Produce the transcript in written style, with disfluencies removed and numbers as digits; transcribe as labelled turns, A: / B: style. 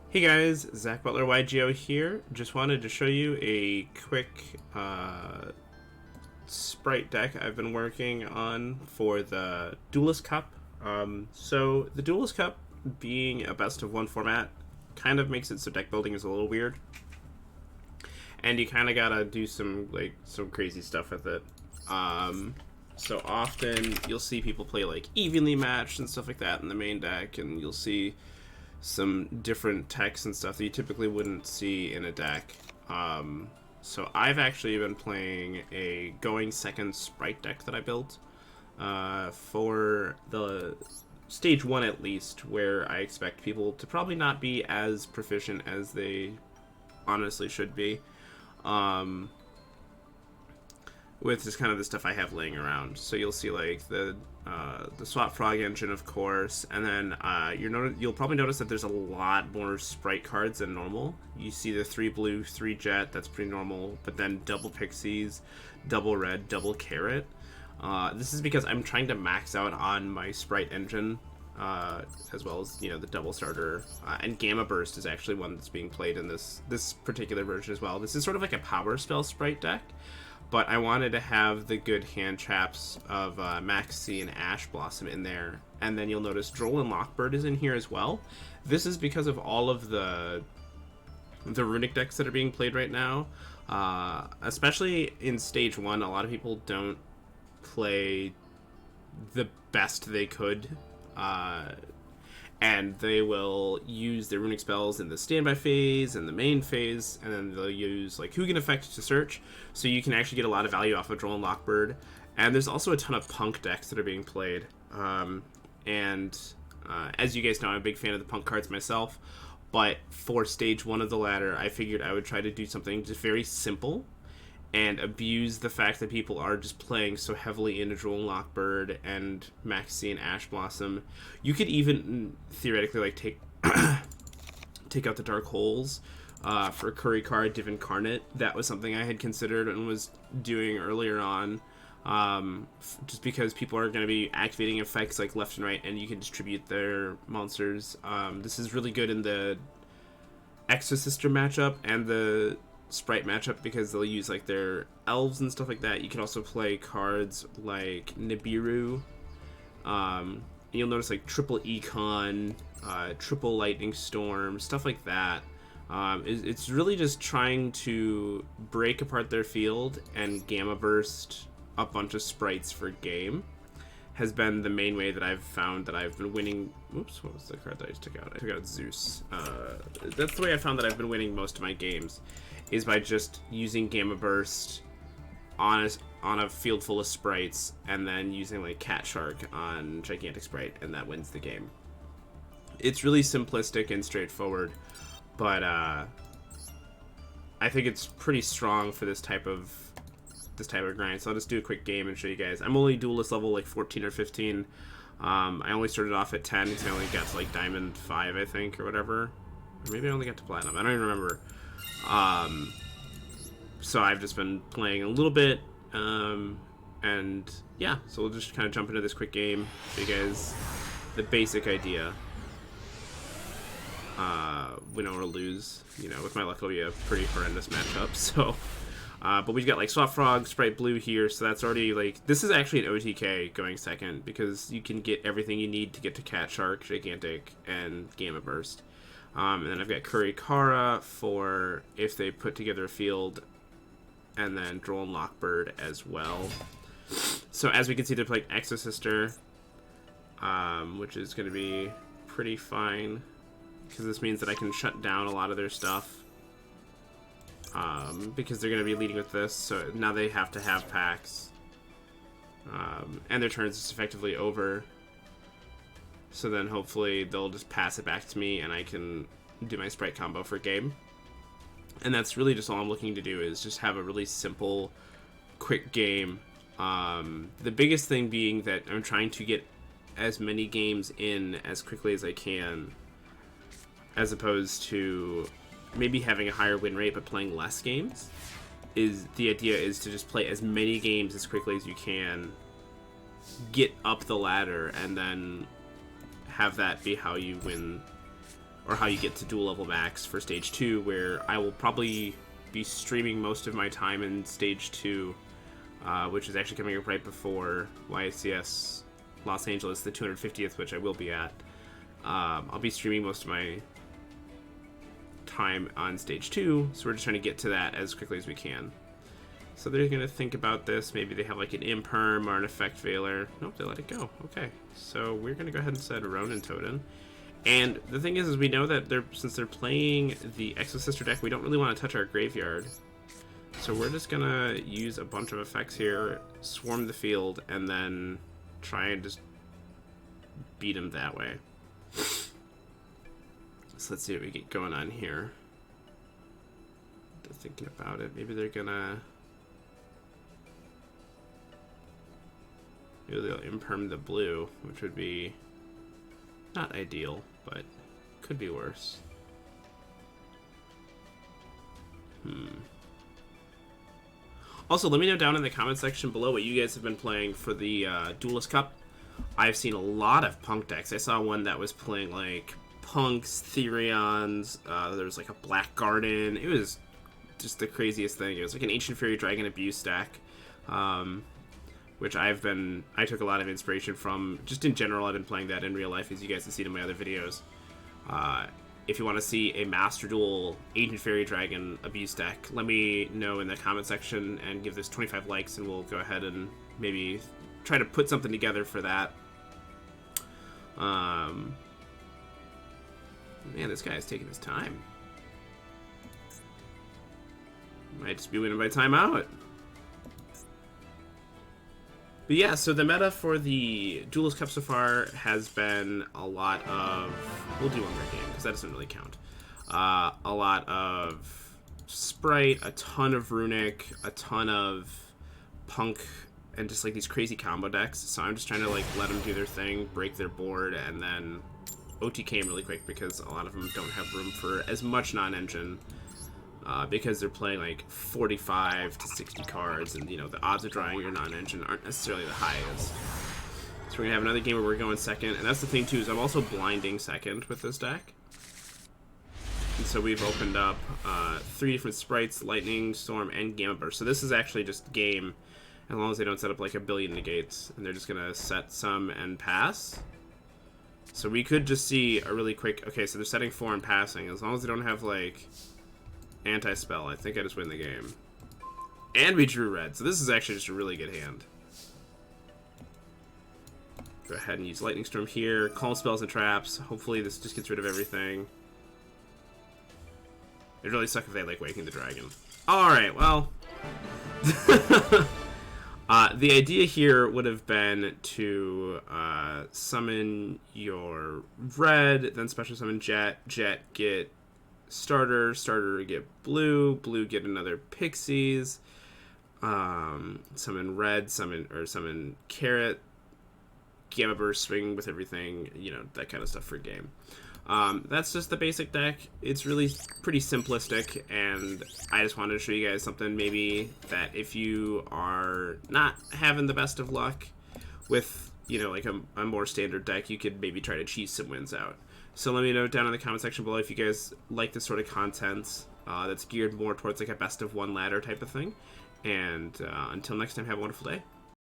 A: Hey guys, Zach Butler YGO here. Just wanted to show you a quick Spright deck I've been working on for the Duelist Cup. So the Duelist Cup being a best of one format kind of makes it so deck building is a little weird, and you kind of gotta do some crazy stuff with it. So often you'll see people play like evenly matched and stuff like that in the main deck, and you'll see some different techs and stuff that you typically wouldn't see in a deck. So I've actually been playing a going second Spright deck that I built for the stage 1 at least, where I expect people to probably not be as proficient as they honestly should be. With just kind of the stuff I have laying around. So you'll see like the Swap Frog engine, of course, and then you'll probably notice that there's a lot more Spright cards than normal. You see the 3 blue, 3 jet, that's pretty normal, but then double pixies, double red, double carrot. This is because I'm trying to max out on my Spright engine, as well as, the double starter, and Gamma Burst is actually one that's being played in this particular version as well. This is sort of like a power spell Spright deck, but I wanted to have the good hand traps of Maxi and Ash Blossom in there. And then you'll notice Droll and Lockbird is in here as well. This is because of all of the runic decks that are being played right now. Especially in stage 1, a lot of people don't play the best they could. And they will use their runic spells in the standby phase and the main phase, and then they'll use like Hugin Effect to search, so you can actually get a lot of value off of Droll and Lockbird. And there's also a ton of punk decks that are being played. As you guys know, I'm a big fan of the punk cards myself, but for stage 1 of the ladder, I figured I would try to do something just very simple and abuse the fact that people are just playing so heavily into Droll and Lockbird and Maxi and Ash Blossom. You could even theoretically like take out the Dark Holes for Curry Card Div Incarnate. That was something I had considered and was doing earlier on, just because people are going to be activating effects like left and right, and you can distribute their monsters. This is really good in the Exosister matchup and the Spright matchup because they'll use like their elves and stuff like that. You can also play cards like Nibiru. You'll notice like triple Econ, triple Lightning Storm, stuff like that. It's really just trying to break apart their field and Gamma Burst a bunch of Sprites for game has been the main way that I've found that I've been winning. Oops, what was the card that I took out? I took out Zeus. That's the way I found that I've been winning most of my games, is by just using Gamma Burst on a field full of Sprites, and then using like Cat Shark on Gigantic Spright, and that wins the game. It's really simplistic and straightforward, but I think it's pretty strong for this type of grind. So I'll just do a quick game and show you guys. I'm only Duelist level like 14 or 15. I only started off at 10 because I only got to like Diamond 5, I think, or whatever. Or maybe I only got to Platinum. I don't even remember. So I've just been playing a little bit, and yeah, so we'll just kind of jump into this quick game, show you guys the basic idea. Win or lose, with my luck it'll be a pretty horrendous matchup, so, but we've got like Swap Frog, Spright Blue here, so that's already like, this is actually an OTK going second, because you can get everything you need to get to Cat Shark, Gigantic, and Gamma Burst. And then I've got Curry Kara for if they put together a field, and then Droll and Lockbird as well. So as we can see, they're playing Exosister, which is going to be pretty fine, because this means that I can shut down a lot of their stuff, because they're going to be leading with this, so now they have to have packs, and their turns is effectively over. So then hopefully they'll just pass it back to me and I can do my Spright combo for game. And that's really just all I'm looking to do, is just have a really simple, quick game. The biggest thing being that I'm trying to get as many games in as quickly as I can, as opposed to maybe having a higher win rate but playing less games. The idea is to just play as many games as quickly as you can, get up the ladder, and then have that be how you win or how you get to dual level max for stage 2, where I will probably be streaming most of my time in stage 2, which is actually coming up right before YCS Los Angeles, the 250th, which I will be at. I'll be streaming most of my time on stage 2, so we're just trying to get to that as quickly as we can. So they're going to think about this. Maybe they have like an imperm or an effect veiler. Nope, they let it go. Okay, so we're going to go ahead and set Ronin Totem. And the thing is we know that since they're playing the Exosister deck, we don't really want to touch our graveyard. So we're just going to use a bunch of effects here, swarm the field, and then try and just beat them that way. So let's see what we get going on here. They're thinking about it. Maybe they're gonna... Maybe they'll imperm the blue, which would be not ideal, but could be worse. Also, let me know down in the comment section below what you guys have been playing for the Duelist Cup. I've seen a lot of punk decks. I saw one that was playing like punks, Therions, there was like a Black Garden. It was just the craziest thing. It was like an Ancient Fairy Dragon Abuse deck, which I took a lot of inspiration from. Just in general, I've been playing that in real life, as you guys have seen in my other videos. If you want to see a Master Duel Ancient Fairy Dragon Abuse deck, let me know in the comment section and give this 25 likes, and we'll go ahead and maybe try to put something together for that. Man, this guy is taking his time. Might just be winning by timeout. But yeah, so the meta for the Duelist Cup so far has been a lot of... We'll do one more game, because that doesn't really count. A lot of Spright, a ton of Runic, a ton of Punk, and just like these crazy combo decks. So I'm just trying to like let them do their thing, break their board, and then OTK them really quick, because a lot of them don't have room for as much non-engine. Because they're playing like 45 to 60 cards, and you know the odds of drawing your non-engine aren't necessarily the highest. So we're gonna have another game where we're going second, and that's the thing too, is I'm also blinding second with this deck. And so we've opened up 3 different Sprights: Lightning, Storm, and Gamma Burst. So this is actually just game, as long as they don't set up like a billion negates, and they're just gonna set some and pass. So we could just see a really quick... Okay, so they're setting 4 and passing. As long as they don't have like anti-spell, I think I just win the game. And we drew red, so this is actually just a really good hand. Go ahead and use Lightning Storm here, call spells and traps. Hopefully this just gets rid of everything. It'd really suck if they like Waking the Dragon. Alright, well... the idea here would have been to summon your red, then special summon Jet, Jet get starter, starter get blue, blue get another Pixies, summon red, summon Carrot, Gamma Burst, swing with everything, you know, that kind of stuff for game. That's just the basic deck. It's really pretty simplistic, and I just wanted to show you guys something maybe that if you are not having the best of luck with, you know, like a more standard deck, you could maybe try to cheese some wins out. So let me know down in the comment section below if you guys like this sort of content that's geared more towards like a best of one ladder type of thing. And until next time, have a wonderful day.